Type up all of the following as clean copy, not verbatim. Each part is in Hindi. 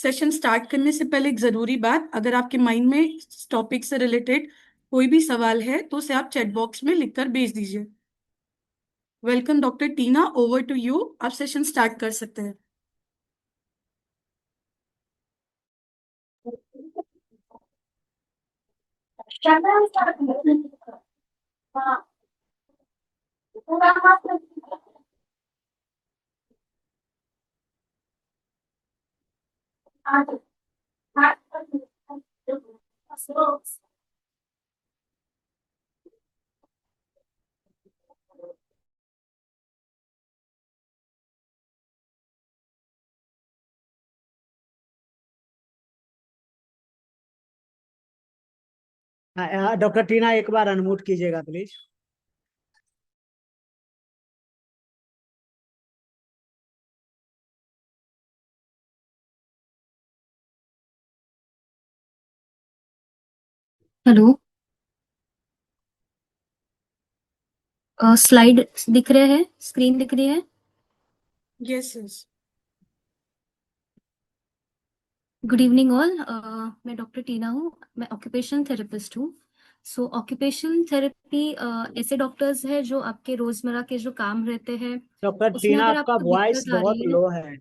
सेशन स्टार्ट करने से पहले एक जरूरी बात, अगर आपके माइंड में इस टॉपिक से रिलेटेड कोई भी सवाल है तो उसे आप चैट बॉक्स में लिखकर भेज दीजिए। Welcome doctor Tina, over to you. आप सेशन स्टार्ट कर सकते हैं। डॉक्टर टीना एक बार अनम्यूट कीजिएगा प्लीज। हेलो। स्लाइड दिख रहे हैं, स्क्रीन दिख रही है। Yes yes. Good evening all. मैं डॉक्टर टीना हूँ। मैं ऑक्यूपेशनल थेरेपिस्ट हूँ। सो ऑक्यूपेशनल थेरेपी ऐसे डॉक्टर्स है जो आपके रोजमर्रा के जो काम रहते हैं डॉक्टर उसमें टीना अगर आपका आपको वॉइस दिक्कत आ बहुत रही है। लो है।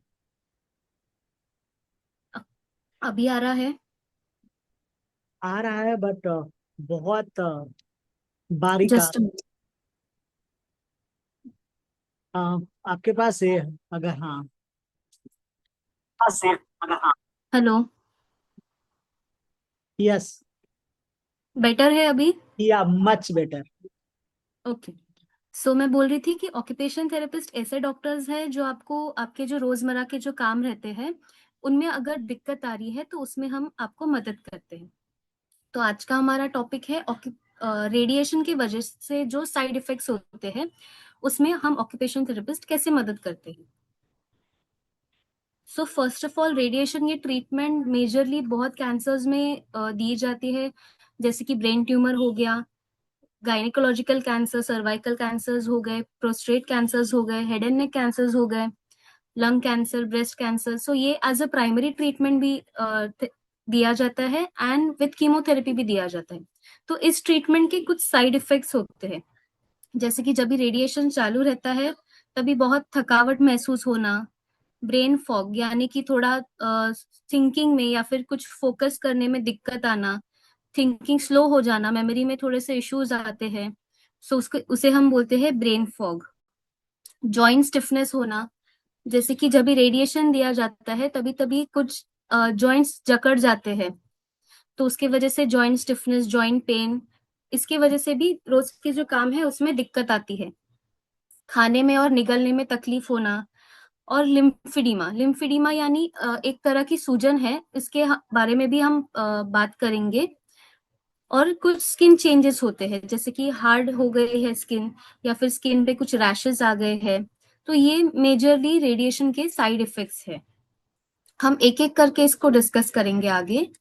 अभी आ रहा है? आ रहा है बट बहुत बारीक आ जस्ट। आपके पास है? अगर हाँ, पास है अगर हाँ। हेलो। यस। बेटर है अभी? या मच बेटर। ओके। सो मैं बोल रही थी कि ऑक्यूपेशन थेरेपिस्ट ऐसे डॉक्टर्स हैं जो आपको आपके जो रोजमर्रा के जो काम रहते हैं उनमें अगर दिक्कत आ रही है तो उसमें हम आपको मदद करते हैं। तो आज का हमारा टॉपिक है रेडिएशन की वजह से जो साइड इफेक्ट्स होते हैं उसमें हम ऑक्यूपेशन थेरेपिस्ट कैसे मदद करते हैं। So first of all radiation ये ट्रीटमेंट मेजरली बहुत कैंसर्स में दी जाती है, जैसे कि ब्रेन ट्यूमर हो गया, गायनिकोलॉजिकल कैंसर, सर्वाइकल कैंसर्स हो गए, प्रोस्टेट कैंसर्स हो गए, हेड एंड नेक कैंसर्स हो गए, लंग कैंसर, ब्रेस्ट कैंसर। सो ये एज अ प्राइमरी ट्रीटमेंट भी दिया जाता है एंड विथ कीमोथेरेपी भी दिया जाता है। तो इस ट्रीटमेंट के कुछ साइड इफेक्ट्स होते हैं, जैसे कि जब भी रेडिएशन चालू रहता है तभी बहुत थकावट महसूस होना, ब्रेन फॉग यानी कि थोड़ा थिंकिंग में या फिर कुछ फोकस करने में दिक्कत आना, थिंकिंग स्लो हो जाना, मेमोरी में थोड़े से इश्यूज आते हैं। सो उसके उसे हम बोलते हैं ब्रेन फॉग। जॉइंट स्टिफनेस होना, जैसे कि जब भी रेडिएशन दिया जाता है तभी तभी कुछ जॉइंट्स जकड़ जाते हैं, तो उसकी वजह से जॉइंट स्टिफनेस, जॉइंट पेन, इसकी वजह से भी रोज के जो काम है उसमें दिक्कत आती है। खाने में और निगलने में तकलीफ होना, और लिम्फिडीमा। लिम्फिडीमा यानी एक तरह की सूजन है, इसके बारे में भी हम बात करेंगे। और कुछ स्किन चेंजेस होते हैं, जैसे कि हार्ड हो गए है स्किन, या फिर स्किन पे कुछ रैशेस आ गए हैं। तो ये मेजरली रेडिएशन के साइड इफेक्ट्स है। हम एक एक करके इसको डिस्कस करेंगे आगे।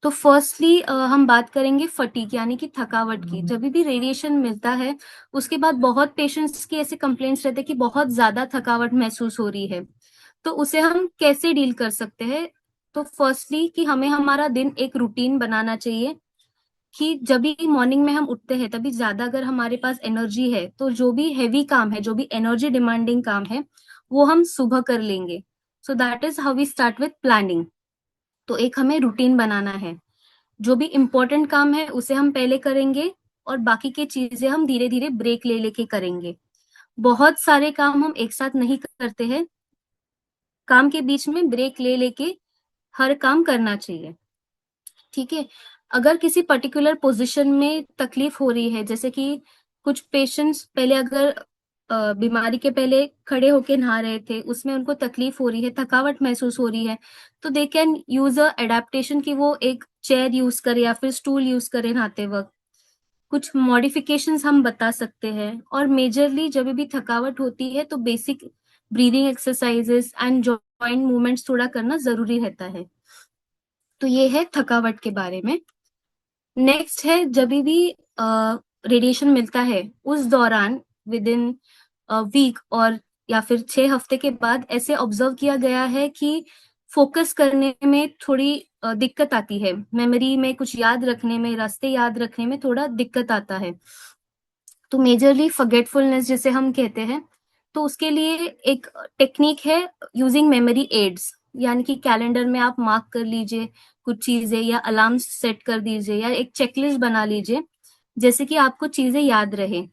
तो फर्स्टली हम बात करेंगे फटीग यानी कि थकावट की। जब भी रेडिएशन मिलता है उसके बाद बहुत पेशेंट्स की ऐसे कंप्लेंट्स रहते हैं कि बहुत ज्यादा थकावट महसूस हो रही है। तो उसे हम कैसे डील कर सकते हैं? तो फर्स्टली कि हमें हमारा दिन एक रूटीन बनाना चाहिए, कि जब भी मॉर्निंग में हम उठते हैं तभी ज्यादा अगर हमारे पास एनर्जी है तो जो भी हैवी काम है, जो भी एनर्जी डिमांडिंग काम है वो हम सुबह कर लेंगे। So that is how we start with planning. तो एक हमें रूटीन बनाना है, जो भी इम्पोर्टेंट काम है उसे हम पहले करेंगे और बाकी की चीजें हम धीरे धीरे ब्रेक ले लेके करेंगे। बहुत सारे काम हम एक साथ नहीं करते हैं, काम के बीच में ब्रेक ले लेके हर काम करना चाहिए। ठीक है। अगर किसी पर्टिकुलर पोजीशन में तकलीफ हो रही है, जैसे कि कुछ पेशेंट्स पहले अगर बीमारी के पहले खड़े होके नहा रहे थे, उसमें उनको तकलीफ हो रही है, थकावट महसूस हो रही है, तो they can use a adaptation कि वो एक चेयर यूज करे या फिर स्टूल यूज करे नहाते वक्त। कुछ मॉडिफिकेशंस हम बता सकते हैं। और मेजरली जब भी थकावट होती है तो basic breathing exercises and joint movements थोड़ा करना जरूरी रहता है। तो ये है थकावट के बारे में। नेक्स्ट है जब भी रेडिएशन मिलता है उस दौरान विद इन वीक और या फिर 6 हफ्ते के बाद ऐसे ऑब्जर्व किया गया है कि फोकस करने में थोड़ी दिक्कत आती है, मेमोरी में कुछ याद रखने में, रास्ते याद रखने में थोड़ा दिक्कत आता है। तो मेजरली फॉरगेटफुलनेस जिसे हम कहते हैं, तो उसके लिए एक टेक्निक है यूजिंग मेमोरी एड्स, यानी कि कैलेंडर में आप मार्क कर लीजिए कुछ चीजें, या अलार्म सेट कर दीजिए, या एक चेकलिस्ट बना लीजिए, जैसे कि आपको चीजें याद रहे।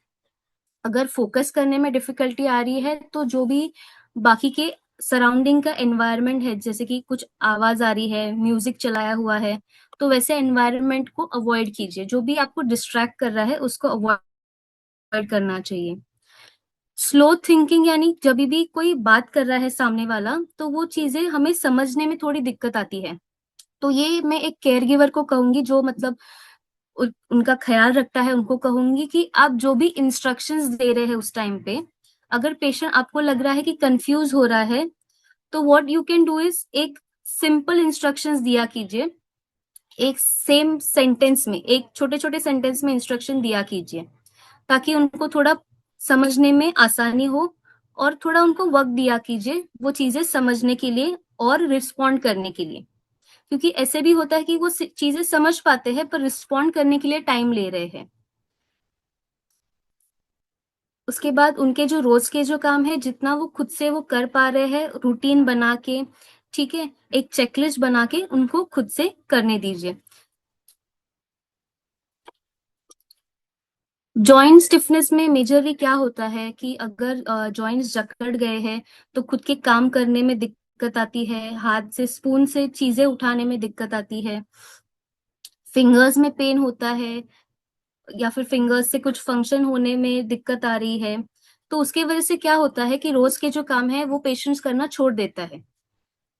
अगर फोकस करने में डिफिकल्टी आ रही है तो जो भी बाकी के सराउंडिंग का एनवायरनमेंट है, जैसे कि कुछ आवाज आ रही है, म्यूजिक चलाया हुआ है, तो वैसे एनवायरनमेंट को अवॉइड कीजिए। जो भी आपको डिस्ट्रैक्ट कर रहा है उसको अवॉइड करना चाहिए। स्लो थिंकिंग, यानी जब भी कोई बात कर रहा है सामने वाला, तो वो चीजें हमें समझने में थोड़ी दिक्कत आती है। तो ये मैं एक केयर गिवर को कहूंगी जो मतलब उनका ख्याल रखता है, उनको कहूंगी कि आप जो भी इंस्ट्रक्शंस दे रहे हैं उस टाइम पे, अगर पेशेंट आपको लग रहा है कि कंफ्यूज हो रहा है, तो what you can do is एक सिंपल इंस्ट्रक्शंस दिया कीजिए। एक सेम सेंटेंस में, एक छोटे छोटे सेंटेंस में इंस्ट्रक्शन दिया कीजिए, ताकि उनको थोड़ा समझने में आसानी हो, और थोड़ा उनको वक्त दिया कीजिए वो चीजें समझने के लिए और रिस्पॉन्ड करने के लिए। क्योंकि ऐसे भी होता है कि वो चीजें समझ पाते हैं पर रिस्पॉन्ड करने के लिए टाइम ले रहे हैं। उसके बाद उनके जो रोज के जो काम है, जितना वो खुद से वो कर पा रहे हैं, रूटीन बना के, ठीक है, एक चेकलिस्ट बना के उनको खुद से करने दीजिए। जॉइंट स्टिफनेस में मेजरली क्या होता है कि अगर जॉइंट्स जकड़ गए हैं तो खुद के काम करने में दिक्कत आती है, हाथ से स्पून से चीजें उठाने में दिक्कत आती है, फिंगर्स में पेन होता है, या फिर फिंगर्स से कुछ फंक्शन होने में दिक्कत आ रही है। तो उसके वजह से क्या होता है कि रोज के जो काम है वो पेशेंट्स करना छोड़ देता है।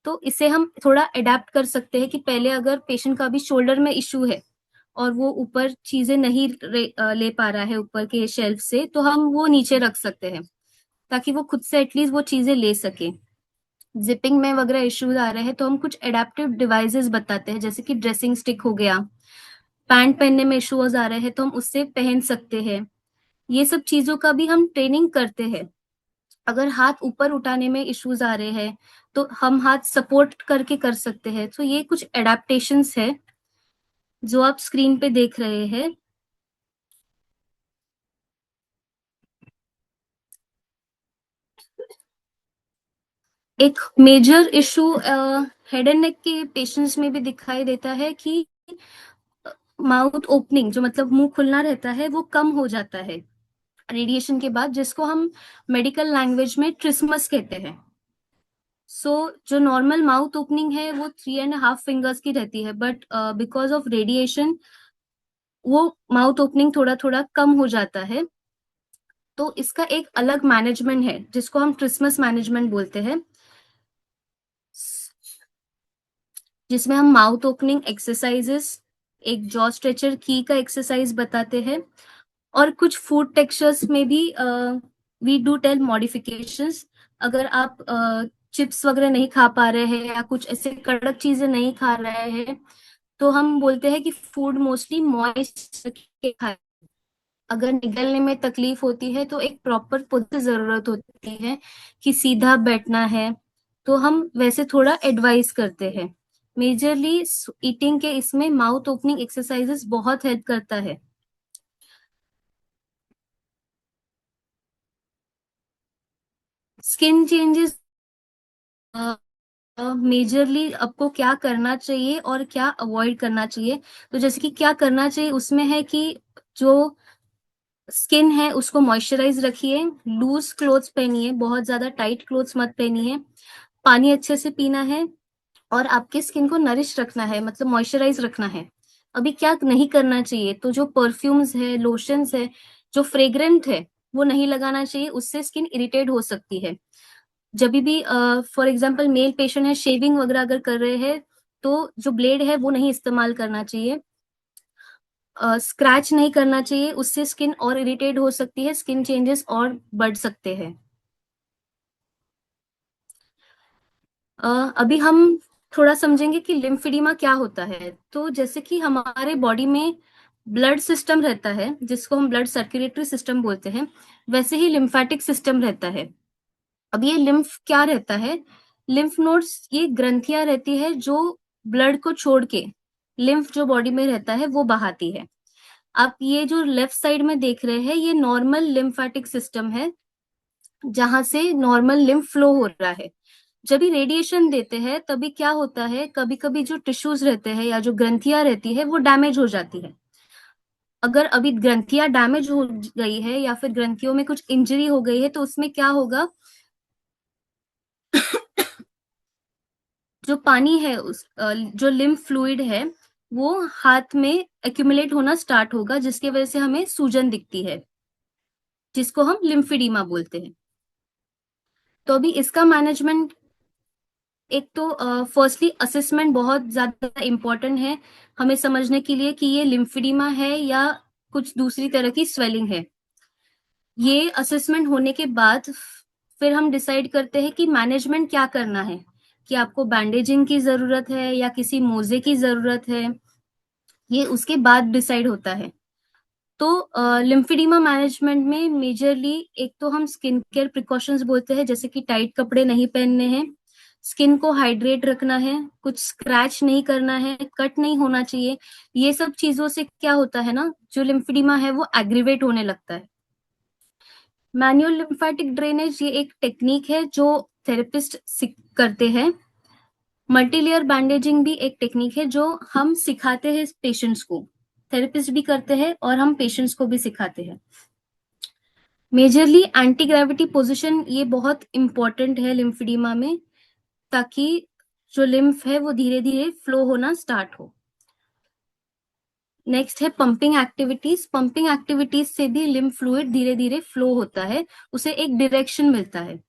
तो इसे हम थोड़ा अडेप्ट कर सकते हैं कि पहले अगर पेशेंट का भी शोल्डर में इश्यू है और वो ऊपर चीजें नहीं ले पा रहा है ऊपर के शेल्फ से, तो हम वो नीचे रख सकते हैं ताकि वो खुद से एटलीस्ट वो चीजें ले सके। जिपिंग में वगैरह इश्यूज आ रहे हैं तो हम कुछ एडेप्टिव डिवाइसेस बताते हैं, जैसे कि ड्रेसिंग स्टिक हो गया। पैंट पहनने में इश्यूज आ रहे हैं तो हम उससे पहन सकते हैं। ये सब चीजों का भी हम ट्रेनिंग करते हैं। अगर हाथ ऊपर उठाने में इश्यूज आ रहे हैं तो हम हाथ सपोर्ट करके कर सकते हैं। तो ये कुछ एडेप्टेशंस है जो आप स्क्रीन पे देख रहे हैं। एक major issue head and neck के पेशेंट्स में भी दिखाई देता है कि माउथ ओपनिंग, जो मतलब मुंह खुलना रहता है, वो कम हो जाता है रेडिएशन के बाद, जिसको हम मेडिकल लैंग्वेज में ट्रिस्मस कहते हैं। जो नॉर्मल माउथ ओपनिंग है वो 3.5 फिंगर्स की रहती है, बट बिकॉज ऑफ रेडिएशन वो माउथ ओपनिंग थोड़ा थोड़ा कम हो जाता है। तो इसका एक अलग मैनेजमेंट है जिसको हम ट्रिस्मस मैनेजमेंट बोलते हैं, जिसमें हम माउथ ओपनिंग एक्सरसाइजेस, एक जॉ स्ट्रेचर की का एक्सरसाइज बताते हैं, और कुछ फूड टेक्सचर्स में भी वी डू टेल मॉडिफिकेशंस। अगर आप चिप्स वगैरह नहीं खा पा रहे हैं या कुछ ऐसे कड़क चीजें नहीं खा रहे हैं, तो हम बोलते हैं कि फूड मोस्टली मॉइस्ट के खाएं। अगर निगलने में तकलीफ होती है तो एक प्रॉपर पोज की जरूरत होती है कि सीधा बैठना है, तो हम वैसे थोड़ा एडवाइस करते हैं। मेजरली ईटिंग के इसमें माउथ ओपनिंग एक्सरसाइजेस बहुत हेल्प करता है। स्किन चेंजेस मेजरली आपको क्या करना चाहिए और क्या अवॉइड करना चाहिए। तो जैसे कि क्या करना चाहिए उसमें है कि जो स्किन है उसको मॉइस्चराइज रखिए, लूज क्लोथ्स पहनिए, बहुत ज्यादा टाइट क्लोथ्स मत पहनिए, पानी अच्छे से पीना है, और आपके स्किन को नरिश रखना है, मतलब मॉइस्चराइज रखना है। अभी क्या नहीं करना चाहिए, तो जो परफ्यूम्स है, लोशंस है, जो फ्रेग्रेंट है, वो नहीं लगाना चाहिए, उससे स्किन इरिटेट हो सकती है। जब भी फॉर एग्जांपल मेल पेशेंट है, शेविंग वगैरह अगर कर रहे हैं, तो जो ब्लेड है वो नहीं इस्तेमाल करना चाहिए। स्क्रैच नहीं करना चाहिए, उससे स्किन और इरिटेट हो सकती है, स्किन चेंजेस और बढ़ सकते हैं। अभी हम थोड़ा समझेंगे कि लिम्फेडिमा क्या होता है। तो जैसे कि हमारे बॉडी में ब्लड सिस्टम रहता है जिसको हम ब्लड सर्कुलेटरी सिस्टम बोलते हैं, वैसे ही लिम्फेटिक सिस्टम रहता है। अब ये लिम्फ क्या रहता है? लिम्फ नोड्स ये ग्रंथियां रहती है जो ब्लड को छोड़ के लिम्फ जो बॉडी में रहता है वो बहाती है। आप ये जो लेफ्ट साइड में देख रहे हैं ये नॉर्मल लिम्फेटिक सिस्टम है, जहां से नॉर्मल लिम्फ फ्लो हो रहा है। जब भी रेडिएशन देते हैं तभी क्या होता है, कभी कभी जो टिश्यूज रहते हैं या जो ग्रंथियां रहती है वो डैमेज हो जाती है। अगर अभी ग्रंथियां डैमेज हो गई है या फिर ग्रंथियों में कुछ इंजरी हो गई है तो उसमें क्या होगा, जो पानी है जो लिम्फ फ्लूइड है वो हाथ में एक्यूमुलेट होना स्टार्ट होगा, जिसकी वजह से हमें सूजन दिखती है, जिसको हम लिम्फेडिमा बोलते हैं। तो अभी इसका मैनेजमेंट, एक तो फर्स्टली असेसमेंट बहुत ज्यादा इम्पोर्टेंट है हमें समझने के लिए कि ये लिम्फेडिमा है या कुछ दूसरी तरह की स्वेलिंग है। ये असेसमेंट होने के बाद फिर हम डिसाइड करते हैं कि मैनेजमेंट क्या करना है, कि आपको बैंडेजिंग की जरूरत है या किसी मोजे की जरूरत है, ये उसके बाद डिसाइड होता है। तो लिम्फेडिमा मैनेजमेंट में मेजरली एक तो हम स्किन केयर प्रिकॉशंस बोलते हैं, जैसे कि टाइट कपड़े नहीं पहनने हैं, स्किन को हाइड्रेट रखना है, कुछ स्क्रैच नहीं करना है, कट नहीं होना चाहिए। ये सब चीजों से क्या होता है ना, जो लिम्फेडिमा है वो एग्रीवेट होने लगता है। मैनुअल लिम्फेटिक ड्रेनेज ये एक टेक्निक है जो थेरेपिस्ट करते हैं। मल्टीलेयर बैंडेजिंग भी एक टेक्निक है जो हम सिखाते हैं पेशेंट्स को, थेरेपिस्ट भी करते हैं और हम पेशेंट्स को भी सिखाते हैं। मेजरली एंटी ग्रेविटी पोजीशन ये बहुत इंपॉर्टेंट है लिम्फेडिमा में, ताकि जो लिम्फ है वो धीरे धीरे फ्लो होना स्टार्ट हो। नेक्स्ट है पंपिंग एक्टिविटीज। पंपिंग एक्टिविटीज से भी लिम्फ फ्लूइड धीरे धीरे फ्लो होता है, उसे एक डायरेक्शन मिलता है।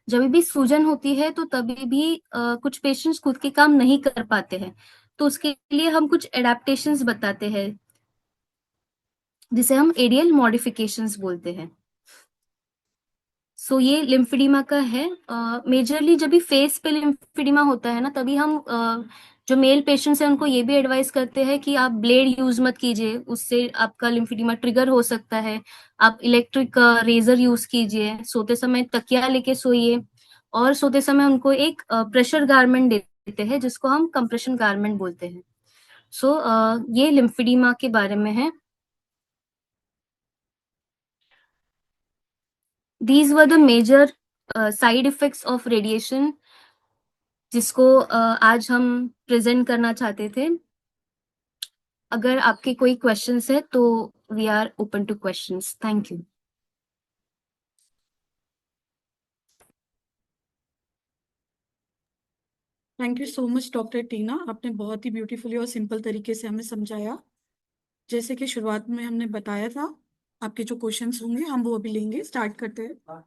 जब भी सूजन होती है तो तभी भी कुछ पेशेंट्स खुद के काम नहीं कर पाते हैं, तो उसके लिए हम कुछ एडेप्टेशंस बताते हैं, जिसे हम एडियल मॉडिफिकेशंस बोलते हैं। सो ये लिम्फेडिमा का है। मेजरली जब भी फेस पे लिम्फेडिमा होता है ना, तभी हम जो मेल पेशेंट्स हैं उनको ये भी एडवाइस करते हैं कि आप ब्लेड यूज मत कीजिए, उससे आपका लिम्फेडिमा ट्रिगर हो सकता है। आप इलेक्ट्रिक रेजर यूज कीजिए, सोते समय तकिया लेके सोइए, और सोते समय उनको एक प्रेशर गारमेंट देते हैं जिसको हम कंप्रेशन गारमेंट बोलते हैं। सो ये लिम्फेडिमा के बारे में है। These were the major side effects of radiation जिसको आज हम प्रेजेंट करना चाहते थे। अगर आपके कोई क्वेश्चंस है तो we are open to questions. Thank you. Thank you so much doctor Tina, आपने बहुत ही ब्यूटीफुली और सिंपल तरीके से हमें समझाया। जैसे कि शुरुआत में हमने बताया था, आपके जो क्वेश्चंस होंगे हम वो अभी लेंगे। स्टार्ट करते हैं।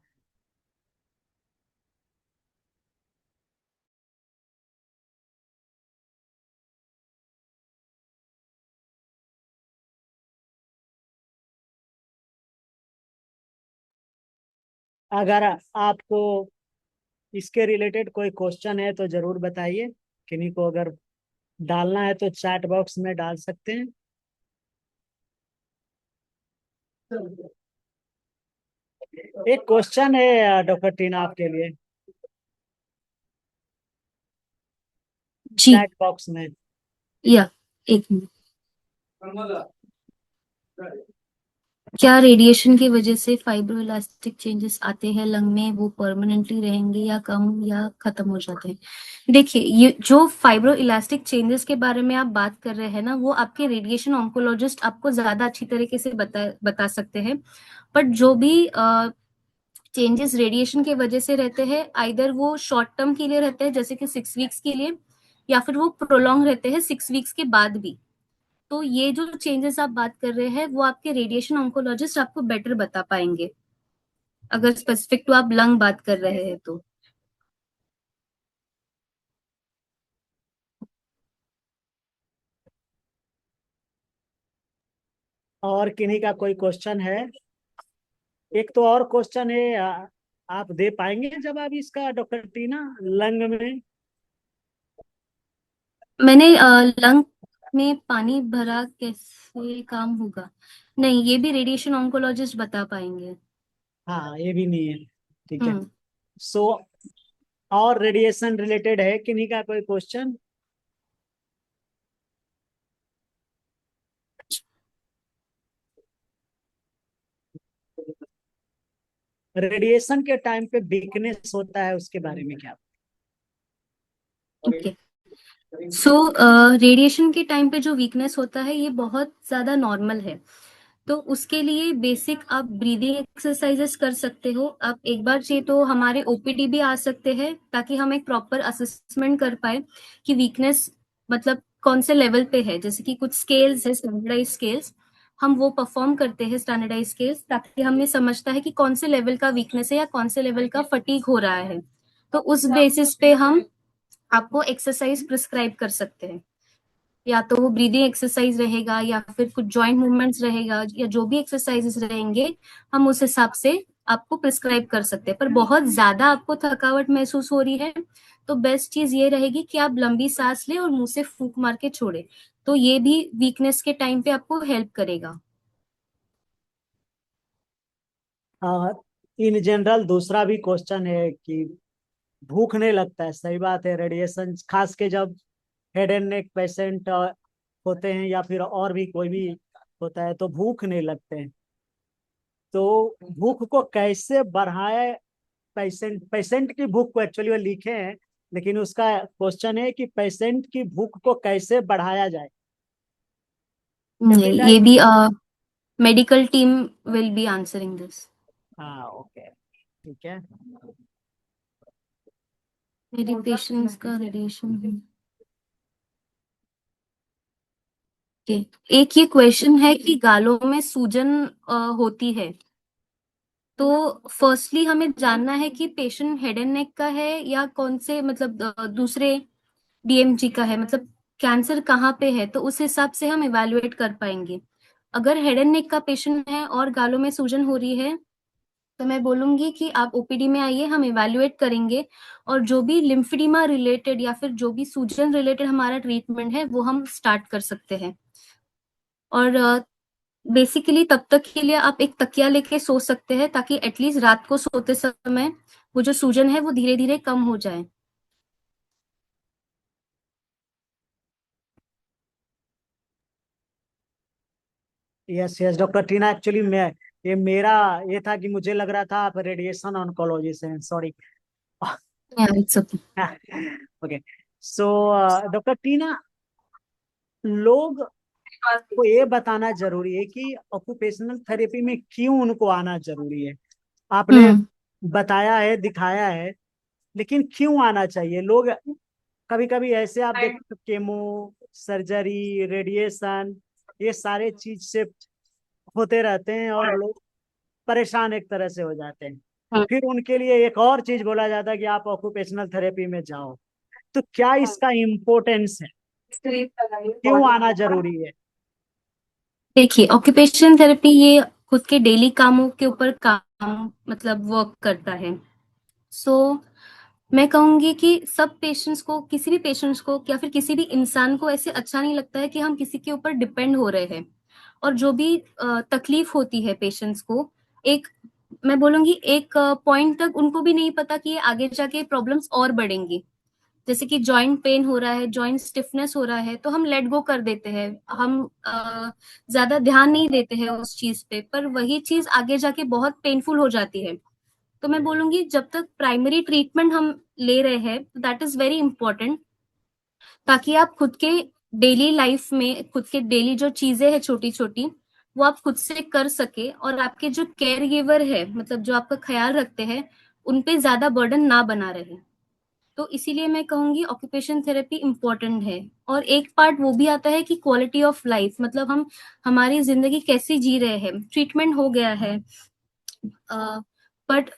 अगर आपको इसके रिलेटेड कोई क्वेश्चन है तो जरूर बताइए। किन्हीं को अगर डालना है तो चैट बॉक्स में डाल सकते हैं। एक क्वेश्चन है डॉक्टर टीना आपके लिए, जी, चैट बॉक्स में। या एक मिनट। क्या रेडिएशन की वजह से फाइब्रोइलास्टिक चेंजेस आते हैं लंग में, वो परमानेंटली रहेंगे या कम या खत्म हो जाते हैं? देखिए, ये जो फाइब्रोइलास्टिक चेंजेस के बारे में आप बात कर रहे हैं ना, वो आपके रेडिएशन ऑन्कोलॉजिस्ट आपको ज्यादा अच्छी तरीके से बता सकते हैं। बट जो भी चेंजेस रेडिएशन की वजह से रहते हैं, आइदर वो शॉर्ट टर्म के लिए रहते हैं जैसे कि 6 वीक्स के लिए, या फिर वो प्रोलॉन्ग रहते हैं 6 वीक्स के बाद भी। तो ये जो चेंजेस आप बात कर रहे हैं वो आपके रेडिएशन ऑन्कोलॉजिस्ट आपको बेटर बता पाएंगे, अगर स्पेसिफिक तो आप लंग बात कर रहे हैं तो। और किन्हीं का कोई क्वेश्चन है? एक तो और क्वेश्चन है, आप दे पाएंगे जवाब इसका डॉक्टर टीना, लंग में? मैंने लंग में पानी भरा कैसे काम होगा, नहीं, ये भी रेडिएशन ऑन्कोलॉजिस्ट बता पाएंगे। हाँ, ये भी नहीं है। ठीक है। हम्म। सो और रेडिएशन रिलेटेड है किन्हीं का कोई क्वेश्चन? रेडिएशन के टाइम पे वीकनेस होता है, उसके बारे में क्या? ओके, सो रेडिएशन के टाइम पे जो वीकनेस होता है ये बहुत ज्यादा नॉर्मल है। तो उसके लिए बेसिक आप ब्रीदिंग एक्सरसाइजेस कर सकते हो। आप एक बार चाहिए तो हमारे ओपीडी भी आ सकते हैं, ताकि हम एक प्रॉपर असेसमेंट कर पाए कि वीकनेस मतलब कौन से लेवल पे है। जैसे कि कुछ स्केल्स है, स्टैंडर्डाइज स्केल्स, हम वो परफॉर्म करते हैं स्टैंडर्डाइज स्केल्स, ताकि हमें समझता है कि कौन से लेवल का वीकनेस है या कौन से लेवल का फटीग हो रहा है। तो उस बेसिस पे हम आपको एक्सरसाइज प्रिस्क्राइब कर सकते हैं। या तो वो ब्रीदिंग एक्सरसाइज रहेगा या फिर कुछ जॉइंट मूवमेंट्स रहेगा, या जो भी एक्सरसाइजेस रहेंगे हम उस हिसाब से आपको प्रिस्क्राइब कर सकते हैं। पर बहुत ज्यादा आपको थकावट महसूस हो रही है तो बेस्ट चीज ये रहेगी कि आप लंबी सांस लें और मुंह से फूंक मार के छोड़े। तो ये भी वीकनेस के टाइम पे आपको हेल्प करेगा। इन जनरल दूसरा भी क्वेश्चन है कि भूख नहीं लगता है, सही बात है। रेडिएशन खास के जब हेड एंड नेक पेशेंट होते हैं या फिर और भी कोई भी होता है तो भूख नहीं लगते हैं। तो भूख को कैसे बढ़ाए? पेशेंट पेशेंट की भूख को एक्चुअली वो लिखे हैं, लेकिन उसका क्वेश्चन है कि पेशेंट की भूख को कैसे बढ़ाया जाए। ये भी medical team will be answering this. हाँ, ओके, ठीक है। मेरी पेशेंट्स का रेडिएशन के एक ये क्वेश्चन है कि गालों में सूजन होती है। तो फर्स्टली हमें जानना है कि पेशेंट हेड एंड नेक का है या कौन से मतलब दूसरे डीएमजी का है, मतलब कैंसर कहाँ पे है, तो उस हिसाब से हम इवेलुएट कर पाएंगे। अगर हेड एंड नेक का पेशेंट है और गालों में सूजन हो रही है तो मैं बोलूंगी कि आप ओपीडी में आइए, हम इवेलुएट करेंगे और जो भी लिम्फेडिमा रिलेटेड या फिर जो भी सूजन रिलेटेड हमारा ट्रीटमेंट है वो हम स्टार्ट कर सकते हैं। और बेसिकली तब तक के लिए आप एक तकिया लेके सो सकते हैं, ताकि एटलीस्ट रात को सोते समय वो जो सूजन है वो धीरे धीरे कम हो जाए। यस यस डॉक्टर टीना, एक्चुअली मैं ये मेरा ये था कि मुझे लग रहा था आप रेडिएशन ऑन्कोलॉजी से हैं, sorry. It's okay. Okay, so doctor Tina, लोग को ये बताना जरूरी है कि ऑक्यूपेशनल थेरेपी में क्यों उनको आना जरूरी है। आपने हम्म। बताया है, दिखाया है, लेकिन क्यों आना चाहिए लोग? कभी कभी ऐसे आप देखो, केमो, सर्जरी, रेडिएशन, ये सारे चीज से होते रहते हैं और लोग परेशान एक तरह से हो जाते हैं। फिर उनके लिए एक और चीज बोला जाता है कि आप ऑक्यूपेशनल थेरेपी में जाओ। तो क्या इसका इम्पोर्टेंस है? क्यों आना जरूरी है? देखिए, ऑक्यूपेशन थेरेपी ये खुद के डेली कामों के ऊपर काम मतलब वर्क करता है। सो मैं कहूंगी कि सब पेशेंट्स को, किसी भी पेशेंट्स को या फिर किसी भी इंसान को ऐसे अच्छा नहीं लगता है कि हम किसी के ऊपर डिपेंड हो रहे हैं। और जो भी तकलीफ होती है पेशेंट्स को, एक मैं बोलूंगी एक पॉइंट तक उनको भी नहीं पता कि ये आगे जाके प्रॉब्लम्स और बढ़ेंगी। जैसे कि जॉइंट पेन हो रहा है, जॉइंट स्टिफनेस हो रहा है, तो हम लेट गो कर देते हैं, हम ज्यादा ध्यान नहीं देते हैं उस चीज पे, पर वही चीज आगे जाके बहुत पेनफुल हो जाती है। तो मैं बोलूंगी जब तक प्राइमरी ट्रीटमेंट हम ले रहे हैं दैट इज वेरी इंपॉर्टेंट, ताकि आप खुद के डेली लाइफ में खुद के डेली जो चीजें हैं छोटी छोटी वो आप खुद से कर सके, और आपके जो केयर गिवर है मतलब जो आपका ख्याल रखते हैं उन पे ज्यादा बर्डन ना बना रहे। तो इसीलिए मैं कहूंगी ऑक्यूपेशन थेरेपी इम्पोर्टेंट है। और एक पार्ट वो भी आता है कि क्वालिटी ऑफ लाइफ, मतलब हम हमारी जिंदगी कैसे जी रहे हैं। ट्रीटमेंट हो गया है बट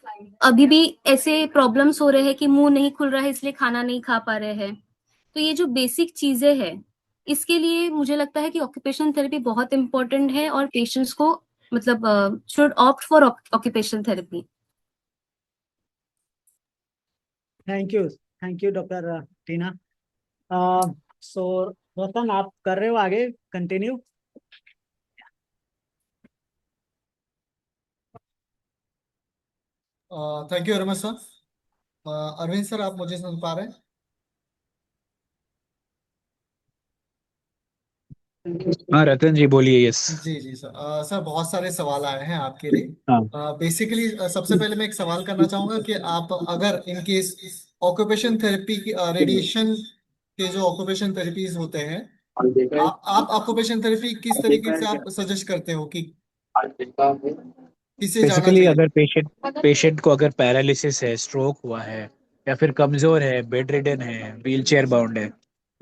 अभी भी ऐसे प्रॉब्लम्स हो रहे हैं कि मुंह नहीं खुल रहा है इसलिए खाना नहीं खा पा रहे हैं। तो ये जो बेसिक चीजें हैं इसके लिए मुझे लगता है कि ऑक्यूपेशन थेरेपी बहुत इंपॉर्टेंट है और पेशेंट्स को मतलब should opt for occupation therapy. Thank you doctor Tina. So Ratan, आप कर रहे हो आगे continue? Thank you very much sir. Arvind sir, आप मुझे सुन पा रहे हैं? हाँ रतन जी बोलिए। यस। जी जी सर। सर, बहुत सारे सवाल आए हैं आपके लिए। हाँ। बेसिकली सबसे पहले मैं एक सवाल करना चाहूंगा कि आप अगर इन केस ऑक्यूपेशन थेरेपी की, रेडिएशन के जो ऑक्यूपेशन थेरेपीज होते हैं, आप ऑक्यूपेशन थेरेपी किस तरीके से आप सजेस्ट करते हो कि किसे जाना बेसिकली चाहिए? अगर पेशेंट को अगर पैरालिसिस है, स्ट्रोक हुआ है, या फिर कमजोर है, बेड रिडन है, व्हील चेयर बाउंड है,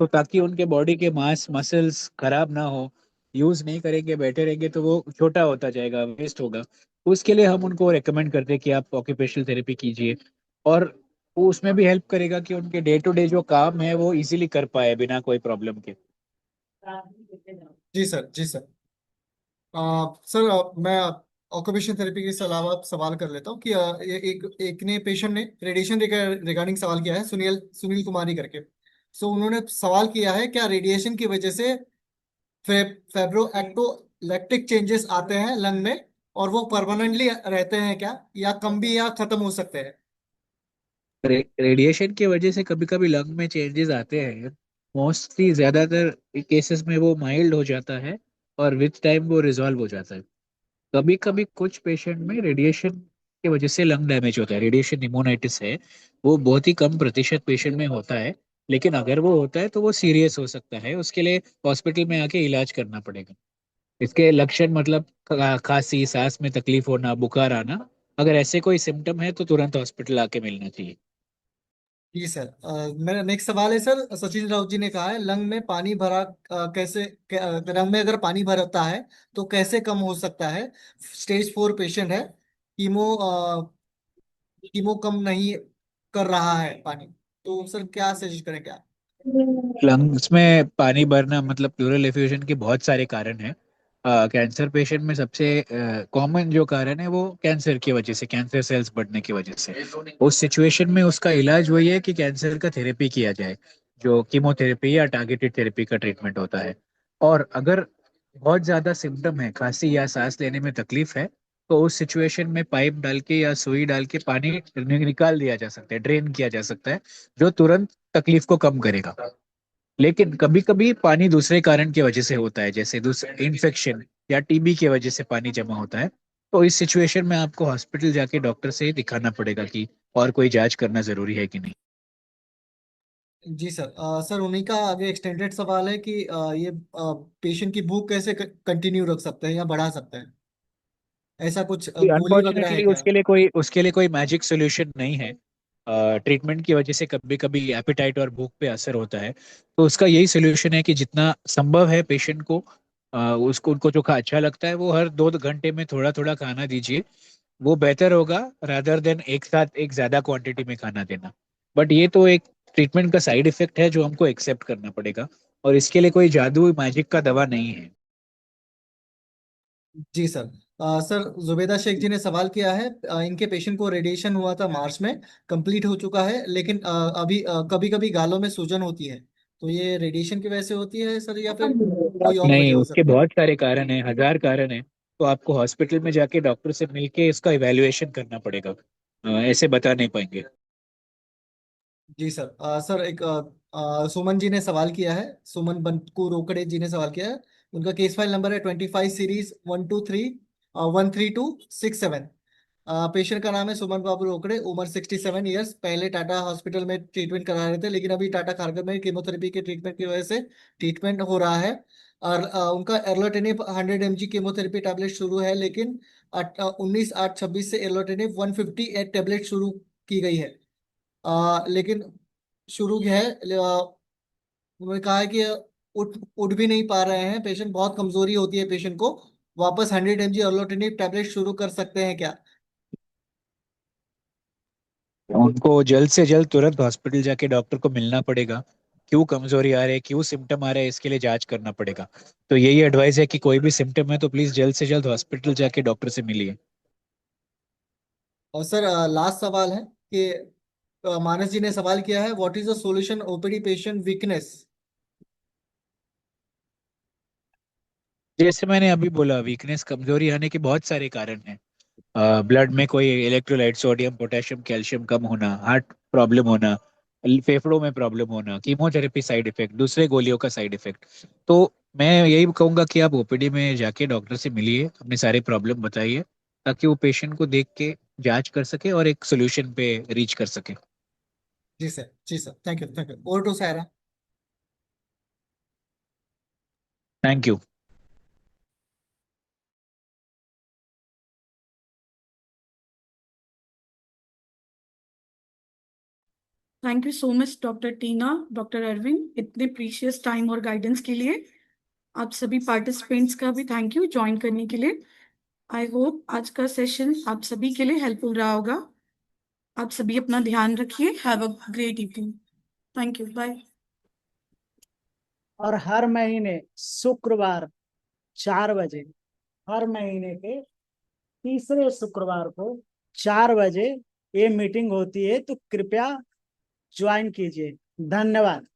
तो ताकि उनके बॉडी के मांस मसल्स खराब ना हो, यूज नहीं करेंगे, बैठे रहेंगे तो वो छोटा होता जाएगा, वेस्ट होगा। तो उसके लिए हम उनको रेकमेंड करते हैं कि आप ऑक्यूपेशनल थेरेपी कीजिए। और वो उसमें भी हेल्प करेगा कि उनके डे टू डे जो काम है वो इजीली कर पाए बिना कोई प्रॉब्लम के। जी सर, जी सर। सर, मैं ऑक्यूपेशन थेरेपी के अलावा सवाल कर लेता हूँ कि एक ने पेशेंट ने रेडिएशन रिगार्डिंग सवाल किया है, सुनील सुनील कुमारी करके। सो उन्होंने सवाल किया है, क्या रेडिएशन की वजह से फेब्रोएक्टोलैक्टिक चेंजेस आते हैं लंग में, और वो परमानेंटली रहते हैं क्या, या कम भी या खत्म हो सकते हैं? रेडिएशन की वजह से कभी कभी लंग में चेंजेस आते हैं। मोस्टली ज्यादातर केसेस में वो माइल्ड हो जाता है और विथ टाइम वो रिजॉल्व हो जाता है। कभी कभी कुछ पेशेंट में रेडिएशन की वजह से लंग डैमेज होता है, रेडिएशन निमोनाइटिस है, वो बहुत ही कम प्रतिशत पेशेंट में होता है। लेकिन अगर वो होता है तो वो सीरियस हो सकता है, उसके लिए हॉस्पिटल में आके इलाज करना पड़ेगा। इसके लक्षण मतलब खांसी, सांस में तकलीफ होना, बुखार आना, अगर ऐसे कोई सिम्टम है तो तुरंत हॉस्पिटल आके मिलना चाहिए। जी सर। मेरा नेक्स्ट सवाल है सर, सचिन राउत जी ने कहा है, लंग में पानी भरा लंग में अगर पानी भरता है तो कैसे कम हो सकता है? स्टेज 4 पेशेंट है, कीमो कम नहीं कर रहा है पानी, तो सर क्या सजेस्ट करें क्या? लंग्स में पानी भरना मतलब प्लूरल एफ्यूजन के बहुत सारे कारण हैं। कैंसर पेशेंट में सबसे कॉमन जो कारण है वो कैंसर की वजह से, कैंसर सेल्स बढ़ने की वजह से। उस सिचुएशन में उसका इलाज वही है कि कैंसर का थेरेपी किया जाए, जो कीमोथेरेपी या टारगेटेड थेरेपी का ट्रीटमेंट होता है। और अगर बहुत ज्यादा सिम्टम है, खांसी या सांस लेने में तकलीफ है, तो उस सिचुएशन में पाइप डाल के या सुई डाल के पानी निकाल दिया जा सकता है, ड्रेन किया जा सकता है, जो तुरंत तकलीफ को कम करेगा। लेकिन कभी कभी पानी दूसरे कारण की वजह से होता है, जैसे दूसरे इन्फेक्शन या टीबी की वजह से पानी जमा होता है। तो इस सिचुएशन में आपको हॉस्पिटल जाके डॉक्टर से दिखाना पड़ेगा कि और कोई जांच करना जरूरी है कि नहीं। जी सर। सर, उन्हीं का आगे एक्सटेंडेड सवाल है कि ये पेशेंट की भूख कैसे कंटिन्यू रख सकते हैं या बढ़ा सकते हैं? ऐसा कुछ गोली वगैरह है अनफॉर्चुनेटली क्या? उसके लिए कोई मैजिक सोल्यूशन नहीं है। ट्रीटमेंट की वजह से कभी कभी एपेटाइट और भूख पे असर होता है। तो उसका यही सोल्यूशन है कि जितना संभव है पेशेंट को, उसको उनको जो अच्छा लगता है वो हर 2 घंटे में थोड़ा थोड़ा खाना दीजिए। वो बेहतर होगा रादर देन एक साथ एक ज्यादा क्वांटिटी में खाना देना। बट ये तो एक ट्रीटमेंट का साइड इफेक्ट है जो हमको एक्सेप्ट करना पड़ेगा, और इसके लिए कोई जादू मैजिक का दवा नहीं है। जी सर। सर, जुबेदा शेख जी ने सवाल किया है, इनके पेशेंट को रेडिएशन हुआ था मार्च में, कंप्लीट हो चुका है, लेकिन अभी कभी कभी गालों में सूजन होती है, तो ये रेडिएशन की वजह से होती है सर, या फिर कोई और नहीं, वजह हो उसके सकती है? बहुत सारे कारण हैं, हजार कारण हैं। तो आपको हॉस्पिटल में जाके डॉक्टर से मिलके इसका इवैल्यूएशन करना पड़ेगा। ऐसे बता नहीं पाएंगे। जी सर। सर, एक सुमन जी ने सवाल किया है, सुमन बंकू रोकड़े जी ने सवाल किया है। उनका केस फाइल नंबर है 25 सीरीज 123 132 67। पेशेंट का नाम है सुमन बाबू रोकड़े, उम्र 67 ईयर्स। पहले टाटा हॉस्पिटल में ट्रीटमेंट करा रहे थे, लेकिन अभी टाटा खारगर में कीमोथेरेपी के ट्रीटमेंट की वजह से ट्रीटमेंट हो रहा है। और उनका एर्लोटेनिव 100 mg कीमोथेरेपी टैबलेट शुरू है, लेकिन 19/8/26 से एर्लोटेनिव 150 टैबलेट शुरू की गई है। लेकिन शुरू है, उन्होंने कहा है कि उठ उठ भी नहीं पा रहे हैं पेशेंट, बहुत कमजोरी होती है पेशेंट को। वापस 100 mg ऑर्लोटिनिव टैबलेट शुरू कर सकते हैं क्या? उनको जल्द से जल्द तुरंत हॉस्पिटल जाके डॉक्टर को मिलना पड़ेगा। क्यों कमजोरी आ रही है, क्यों सिम्टम आ रहे हैं, इसके लिए जांच करना पड़ेगा। तो यही एडवाइस है कि कोई भी सिम्टम है तो प्लीज जल्द से जल्द हॉस्पिटल जाके डॉक्टर से मिलिए। और सर, लास्ट सवाल है कि मानस जी ने सवाल किया है, what is the solution OPD patient weakness? जैसे मैंने अभी बोला, वीकनेस, कमजोरी आने के बहुत सारे कारण हैं। ब्लड में कोई इलेक्ट्रोलाइट सोडियम पोटेशियम कैल्शियम कम होना, हार्ट प्रॉब्लम होना, फेफड़ों में प्रॉब्लम होना, कीमोथेरेपी साइड इफेक्ट, दूसरे गोलियों का साइड इफेक्ट। तो मैं यही कहूंगा कि आप ओपीडी में जाके डॉक्टर से मिलिए, अपने सारे प्रॉब्लम बताइए, ताकि वो पेशेंट को देख के जांच कर सके और एक सोल्यूशन पे रीच कर सके। जी सर, जी sir, thank you, thank you. Over to Saira. Thank you. Thank you so much doctor Tina, doctor Arvind, इतने प्रीशियस टाइम और गाइडेंस के लिए। आप सभी पार्टिसिपेंट्स का भी थैंक यू ज्वाइन करने के लिए। आई होप आज का सेशन आप सभी के लिए हेल्पफुल रहा होगा। आप सभी अपना ध्यान रखिए। Have a great evening. Thank you, bye. और हर महीने शुक्रवार 4 बजे, हर महीने के तीसरे शुक्रवार को 4 बजे ये मीटिंग होती है, तो कृपया ज्वाइन कीजिए। धन्यवाद।